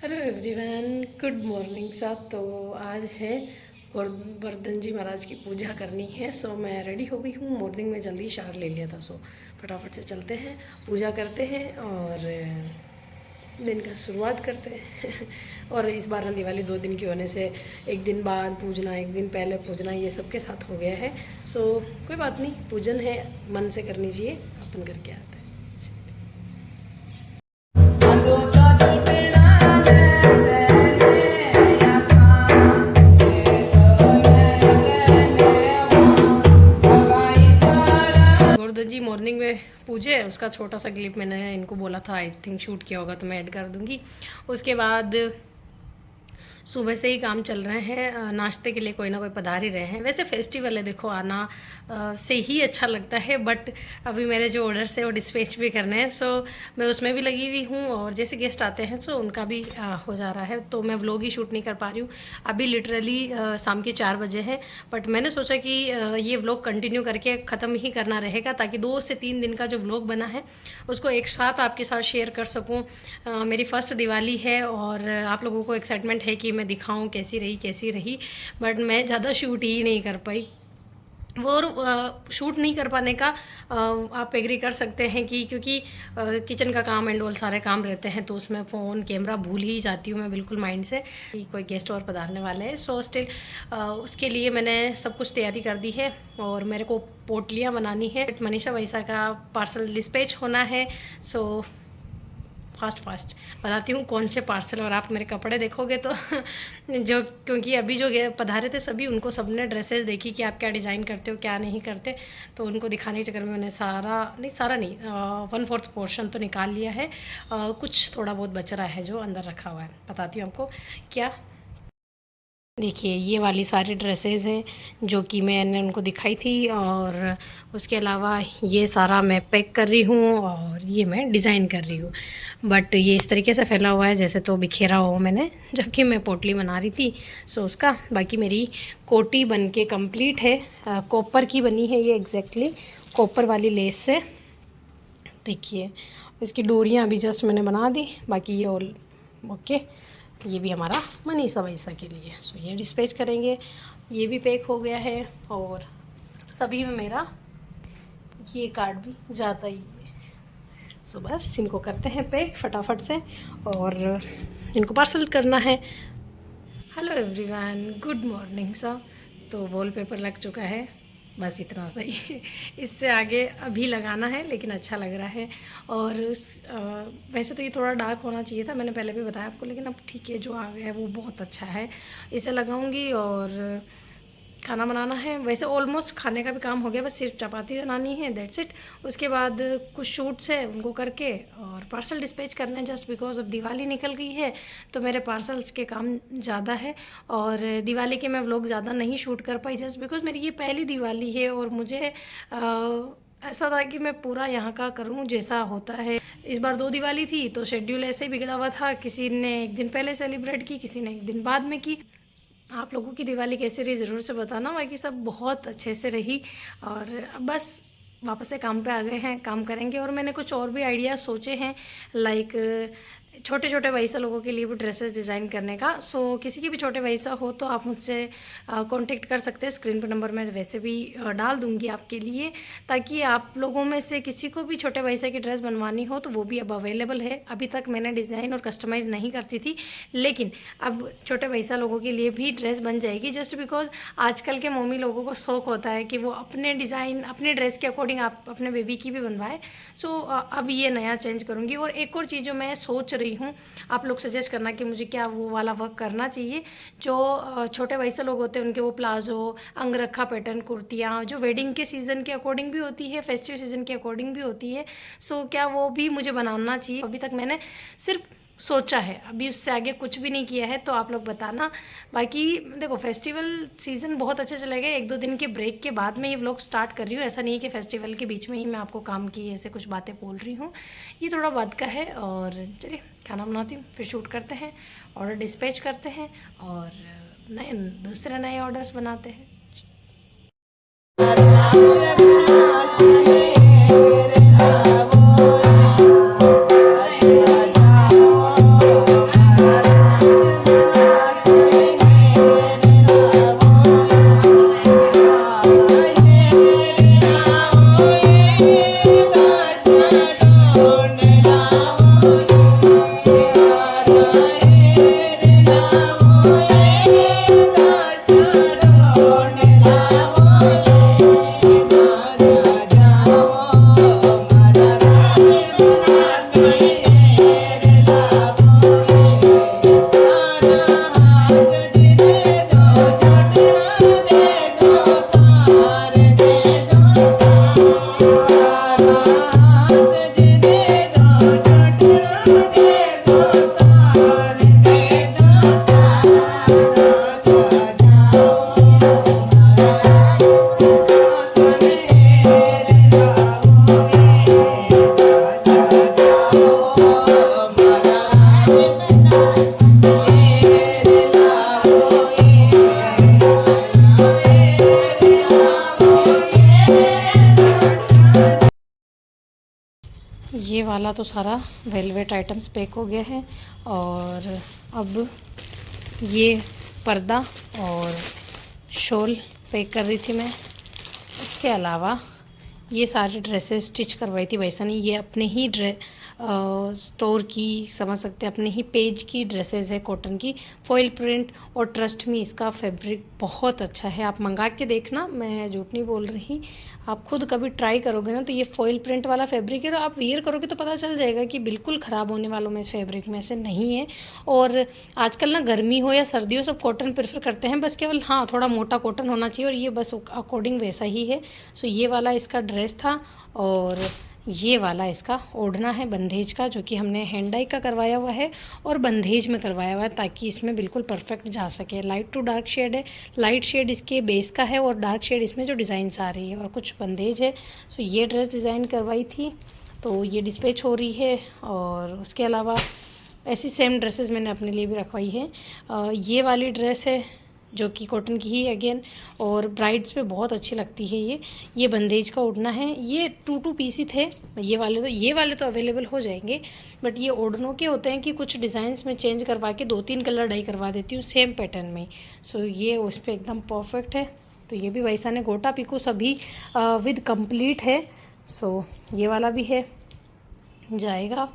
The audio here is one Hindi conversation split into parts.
हेलो एवरीवन, गुड मॉर्निंग साहब। तो आज है वर्धन जी महाराज की पूजा करनी है। सो मैं रेडी हो गई हूँ। मॉर्निंग में जल्दी शावर ले लिया था। सो फटाफट से चलते हैं, पूजा करते हैं और दिन का शुरुआत करते हैं। और इस बार ना दिवाली 2 दिन की होने से एक दिन बाद पूजना, एक दिन पहले पूजना, ये सबके साथ हो गया है। सो कोई बात नहीं, पूजन है, मन से करनी चाहिए, अपन करके आते हैं। जी मॉर्निंग में पूजे, उसका छोटा सा क्लिप मैंने इनको बोला था, आई थिंक शूट किया होगा तो मैं ऐड कर दूंगी। उसके बाद सुबह से ही काम चल रहे हैं, नाश्ते के लिए कोई ना कोई पधार ही रहे हैं। वैसे फेस्टिवल है, देखो आना से ही अच्छा लगता है, बट अभी मेरे जो ऑर्डर्स है वो डिस्पैच भी करने हैं। सो मैं उसमें भी लगी हुई हूँ और जैसे गेस्ट आते हैं सो उनका भी हो जा रहा है। तो मैं व्लॉग ही शूट नहीं कर पा रही हूँ। अभी लिटरली शाम के 4 बजे हैं, बट मैंने सोचा कि ये व्लॉग कंटिन्यू करके ख़त्म ही करना रहेगा, ताकि 2 से 3 दिन का जो व्लॉग बना है उसको एक साथ आपके साथ शेयर कर सकूँ। मेरी फर्स्ट दिवाली है और आप लोगों को एक्साइटमेंट है कि मैं दिखाऊं कैसी रही, बट मैं ज़्यादा शूट ही नहीं कर पाई। वो शूट नहीं कर पाने का आप एग्री कर सकते हैं कि क्योंकि किचन का काम एंड ऑल सारे काम रहते हैं, तो उसमें फ़ोन कैमरा भूल ही जाती हूँ मैं बिल्कुल माइंड से कि कोई गेस्ट और पधारने वाले हैं। सो स्टिल उसके लिए मैंने सब कुछ तैयारी कर दी है और मेरे को पोटलियाँ बनानी है। मनीषा वैसा का पार्सल डिस्पैच होना है। सो फास्ट बताती हूँ कौन से पार्सल। और आप मेरे कपड़े देखोगे तो जो, क्योंकि अभी जो पधारे थे सभी, उनको सबने ड्रेसेस देखी कि आप क्या डिज़ाइन करते हो क्या नहीं करते, तो उनको दिखाने के चक्कर में मैंने सारा नहीं 1/4 पोर्शन तो निकाल लिया है। कुछ थोड़ा बहुत बच रहा है जो अंदर रखा हुआ है। बताती हूँ आपको क्या। देखिए ये वाली सारी ड्रेसेस हैं जो कि मैंने उनको दिखाई थी, और उसके अलावा ये सारा मैं पैक कर रही हूँ और ये मैं डिज़ाइन कर रही हूँ। बट ये इस तरीके से फैला हुआ है जैसे तो बिखेरा हुआ मैंने, जबकि मैं पोटली बना रही थी। सो उसका बाकी मेरी कोटी बन के कम्प्लीट है। कॉपर की बनी है ये, एग्जैक्टली कॉपर वाली लेस से। देखिए इसकी डोरियाँ अभी जस्ट मैंने बना दी, बाकी ये ऑल ओके। ये भी हमारा मनीषा वैसा के लिए। सो ये डिस्पैच करेंगे। ये भी पैक हो गया है और सभी में मेरा ये कार्ड भी जाता ही है। सो बस इनको करते हैं पैक फटाफट से और इनको पार्सल करना है। हेलो एवरीवन, गुड मॉर्निंग सा। तो वॉलपेपर लग चुका है, बस इतना सही। इससे आगे अभी लगाना है, लेकिन अच्छा लग रहा है। और वैसे तो ये थोड़ा डार्क होना चाहिए था, मैंने पहले भी बताया आपको, लेकिन अब ठीक है, जो आ गया है वो बहुत अच्छा है। इसे लगाऊंगी और खाना बनाना है। वैसे ऑलमोस्ट खाने का भी काम हो गया, बस सिर्फ चपाती बनानी है, दैट्स इट। उसके बाद कुछ शूट्स है उनको करके और पार्सल डिस्पैच करना है। जस्ट बिकॉज अब दिवाली निकल गई है तो मेरे पार्सल्स के काम ज़्यादा है, और दिवाली के मैं व्लॉग ज़्यादा नहीं शूट कर पाई, जस्ट बिकॉज मेरी ये पहली दिवाली है और मुझे ऐसा था कि मैं पूरा यहाँ का करूँ जैसा होता है। इस बार 2 दिवाली थी तो शेड्यूल ऐसे ही बिगड़ा हुआ था, किसी ने एक दिन पहले सेलिब्रेट की, किसी ने एक दिन बाद में की। आप लोगों की दिवाली कैसी रही ज़रूर से बताना। बाकी सब बहुत अच्छे से रही और अब बस वापस से काम पे आ गए हैं, काम करेंगे। और मैंने कुछ और भी आइडिया सोचे हैं, लाइक छोटे छोटे वैसा लोगों के लिए भी ड्रेसेस डिज़ाइन करने का। सो किसी की भी छोटे वैसा हो तो आप मुझसे कांटेक्ट कर सकते हैं। स्क्रीन पर नंबर मैं वैसे भी डाल दूंगी आपके लिए, ताकि आप लोगों में से किसी को भी छोटे वैसे की ड्रेस बनवानी हो तो वो भी अब अवेलेबल है। अभी तक मैंने डिज़ाइन और कस्टमाइज़ नहीं करती थी, लेकिन अब छोटे वैसा लोगों के लिए भी ड्रेस बन जाएगी, जस्ट बिकॉज आजकल के मम्मी लोगों को शौक होता है कि वो अपने डिज़ाइन अपने ड्रेस के अकॉर्डिंग आप अपने बेबी की भी बनवाए। सो अब ये नया चेंज करूँगी। और एक और चीज़ जो मैं सोच रही हूँ, आप लोग सजेस्ट करना कि मुझे क्या वो वाला वर्क करना चाहिए। जो छोटे वैसे लोग होते हैं उनके वो प्लाजो, अंगरखा पैटर्न कुर्तियाँ, जो वेडिंग के सीज़न के अकॉर्डिंग भी होती है, फेस्टिव सीज़न के अकॉर्डिंग भी होती है। सो क्या वो भी मुझे बनाना चाहिए? अभी तक मैंने सिर्फ सोचा है, अभी उससे आगे कुछ भी नहीं किया है, तो आप लोग बताना। बाकी देखो फेस्टिवल सीज़न बहुत अच्छे चलेगा। 1-2 दिन के ब्रेक के बाद मैं ये व्लॉग स्टार्ट कर रही हूँ, ऐसा नहीं है कि फेस्टिवल के बीच में ही मैं आपको काम की ऐसे कुछ बातें बोल रही हूँ। ये थोड़ा बाद का है। और चलिए खाना बनाती हूँ, फिर शूट करते हैं, ऑर्डर डिस्पैच करते हैं और दूसरे नए ऑर्डर्स बनाते हैं। सारा तो सारा वेलवेट आइटम्स पैक हो गया है। और अब ये पर्दा और शॉल पैक कर रही थी मैं। उसके अलावा ये सारी ड्रेसेस स्टिच करवाई थी वैसा नहीं, ये अपने ही स्टोर की समझ सकते हैं, अपने ही पेज की ड्रेसेस है कॉटन की, फॉइल प्रिंट। और ट्रस्ट मी इसका फैब्रिक बहुत अच्छा है, आप मंगा के देखना, मैं झूठ नहीं बोल रही। आप खुद कभी ट्राई करोगे ना तो ये फॉइल प्रिंट वाला फैब्रिक है, तो आप वियर करोगे तो पता चल जाएगा कि बिल्कुल ख़राब होने वालों में इस फैब्रिक में से नहीं है। और आजकल ना गर्मी हो या सर्दी हो सब कॉटन प्रेफर करते हैं, बस केवल हाँ थोड़ा मोटा कॉटन होना चाहिए, और ये बस अकॉर्डिंग वैसा ही है। सो ये वाला इसका ड्रेस था। और ये वाला इसका ओढ़ना है बंदेज का, जो कि हमने हैंड डाई का करवाया हुआ है और बंदेज में करवाया हुआ है, ताकि इसमें बिल्कुल परफेक्ट जा सके। लाइट टू डार्क शेड है, लाइट शेड इसके बेस का है और डार्क शेड इसमें जो डिज़ाइंस आ रही है, और कुछ बंदेज है। सो ये ड्रेस डिज़ाइन करवाई थी, तो ये डिस्पैच हो रही है। और उसके अलावा ऐसी सेम ड्रेसेस मैंने अपने लिए भी रखवाई है। ये वाली ड्रेस है जो कि कॉटन की ही अगेन, और ब्राइड्स पे बहुत अच्छी लगती है ये बंदेज का ओढ़ना है। ये 2 पीस ही थे ये वाले तो अवेलेबल हो जाएंगे, बट ये ओढ़नों के होते हैं कि कुछ डिज़ाइंस में चेंज करवा के 2-3 कलर डाई करवा देती हूँ सेम पैटर्न में। सो ये उस पर एकदम परफेक्ट है। तो ये भी वैसा ने गोटा पिको सभी विद कंप्लीट है। सो ये वाला भी है जाएगा।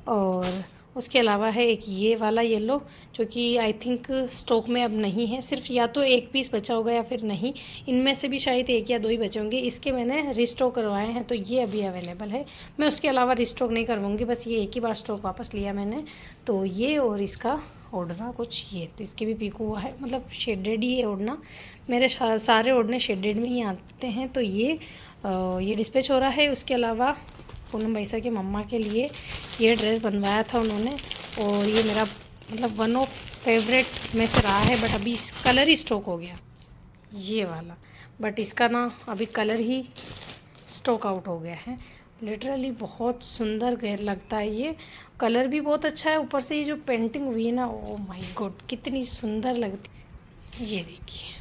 और उसके अलावा है एक ये वाला येलो, जो कि आई थिंक स्टॉक में अब नहीं है, सिर्फ या तो 1 पीस बचा होगा या फिर नहीं, इनमें से भी शायद 1 या 2 ही बचे होंगे। इसके मैंने रिस्टॉक करवाए हैं, तो ये अभी अवेलेबल है। मैं उसके अलावा रिस्टॉक नहीं करवाऊँगी, बस ये एक ही बार स्टॉक वापस लिया मैंने। तो ये और इसका ओढ़ना कुछ ये, तो इसके भी पीको हुआ है, मतलब शेडेड ही है ओढ़ना। मेरे सारे ओढ़ने शेडेड में ही आते हैं। तो ये डिस्पैच हो रहा है। उसके अलावा पूनम भैया की मम्मा के लिए ये ड्रेस बनवाया था उन्होंने, और ये मेरा मतलब वन ऑफ फेवरेट में से रहा है, बट अभी कलर ही स्टॉक हो गया ये वाला, बट इसका ना अभी कलर ही स्टॉक आउट हो गया है। लिटरली बहुत सुंदर लगता है, ये कलर भी बहुत अच्छा है, ऊपर से ये जो पेंटिंग हुई है ना, ओ माय गॉड कितनी सुंदर लगती। ये देखिए,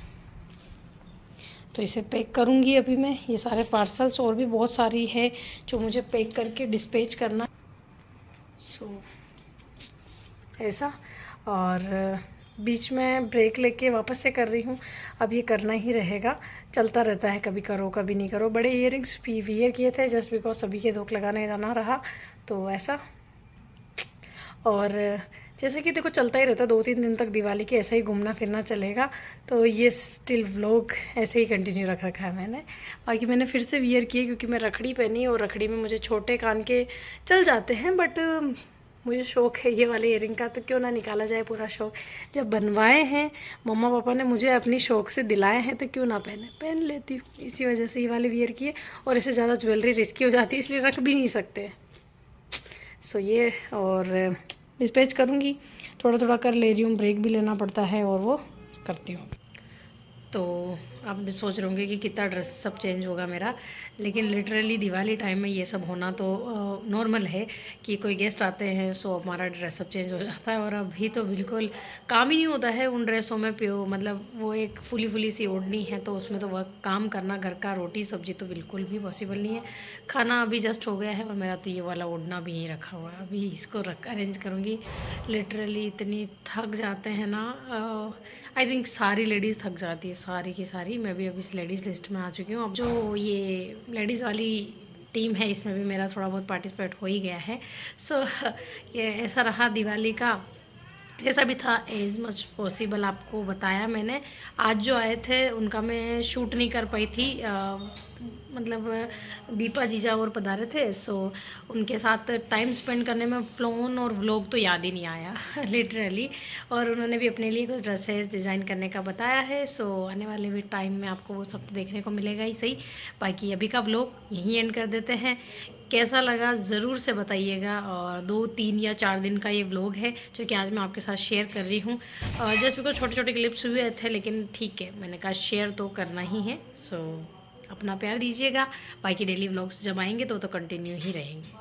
तो इसे पैक करूँगी अभी मैं। ये सारे पार्सल्स और भी बहुत सारी है जो मुझे पैक करके डिस्पैच करना। सो ऐसा, और बीच में ब्रेक लेके वापस से कर रही हूँ। अब ये करना ही रहेगा, चलता रहता है, कभी करो कभी नहीं करो। बड़े इयररिंग्स भी वियर किए थे जस्ट बिकॉज सभी के धोख लगाने जाना रहा, तो ऐसा। और जैसे कि देखो चलता ही रहता है 2-3 दिन तक दिवाली के, ऐसा ही घूमना फिरना चलेगा। तो ये स्टिल व्लॉग ऐसे ही कंटिन्यू रख रखा है मैंने। बाकी मैंने फिर से वियर किए क्योंकि मैं रखड़ी पहनी, और रखड़ी में मुझे छोटे कान के चल जाते हैं, बट मुझे शौक़ है ये वाले इयरिंग का, तो क्यों ना निकाला जाए पूरा शौक़। जब बनवाए हैं मम्मा पापा ने, मुझे अपनी शौक़ से दिलाए हैं, तो क्यों ना पहन लेती हूँ। इसी वजह से ये वाले वियर किए, और इससे ज़्यादा ज्वेलरी रिस्की हो जाती है, इसलिए रख भी नहीं सकते। सो ये, और डिस्पैच करूँगी, थोड़ा थोड़ा कर ले रही हूँ, ब्रेक भी लेना पड़ता है, और वो करती हूँ। तो आप सोच रहे होंगे कि कितना ड्रेस सब चेंज होगा मेरा, लेकिन लिटरली दिवाली टाइम में ये सब होना तो नॉर्मल है कि कोई गेस्ट आते हैं, सो हमारा ड्रेस सब चेंज हो जाता है। और अभी तो बिल्कुल काम ही नहीं होता है उन ड्रेसों में, मतलब वो एक फुली सी ओढ़नी है, तो उसमें तो वह काम करना घर का, रोटी सब्जी तो बिल्कुल भी पॉसिबल नहीं है। खाना अभी जस्ट हो गया है, और मेरा तो ये वाला ओढ़ना भी यहीं रखा हुआ है, अभी इसको अरेंज करूँगी। लिटरली इतनी थक जाते हैं ना, आई थिंक सारी लेडीज़ थक जाती है, सारी की सारी। मैं भी अभी इस लेडीज़ लिस्ट में आ चुकी हूँ। अब जो ये लेडीज़ वाली टीम है, इसमें भी मेरा थोड़ा बहुत पार्टिसिपेट हो ही गया है। सो ये ऐसा रहा दिवाली का, जैसा भी था एज मच पॉसिबल आपको बताया मैंने। आज जो आए थे उनका मैं शूट नहीं कर पाई थी, मतलब दीपा जीजा और पधारे थे, सो उनके साथ टाइम स्पेंड करने में फ़ोन और व्लॉग तो याद ही नहीं आया लिटरली। और उन्होंने भी अपने लिए कुछ ड्रेसेस डिज़ाइन करने का बताया है, सो आने वाले भी टाइम में आपको वो सब देखने को मिलेगा ही सही। बाकी अभी का व्लॉग यहीं एंड कर देते हैं। कैसा लगा ज़रूर से बताइएगा। और 2-3 या 4 दिन का ये व्लॉग है जो कि आज मैं आपके साथ शेयर कर रही हूँ, जस्ट बिकॉज छोटे छोटे क्लिप्स हुए थे, लेकिन ठीक है, मैंने कहा शेयर तो करना ही है। सो अपना प्यार दीजिएगा। बाकी डेली व्लॉग्स जब आएंगे तो कंटिन्यू ही रहेंगे।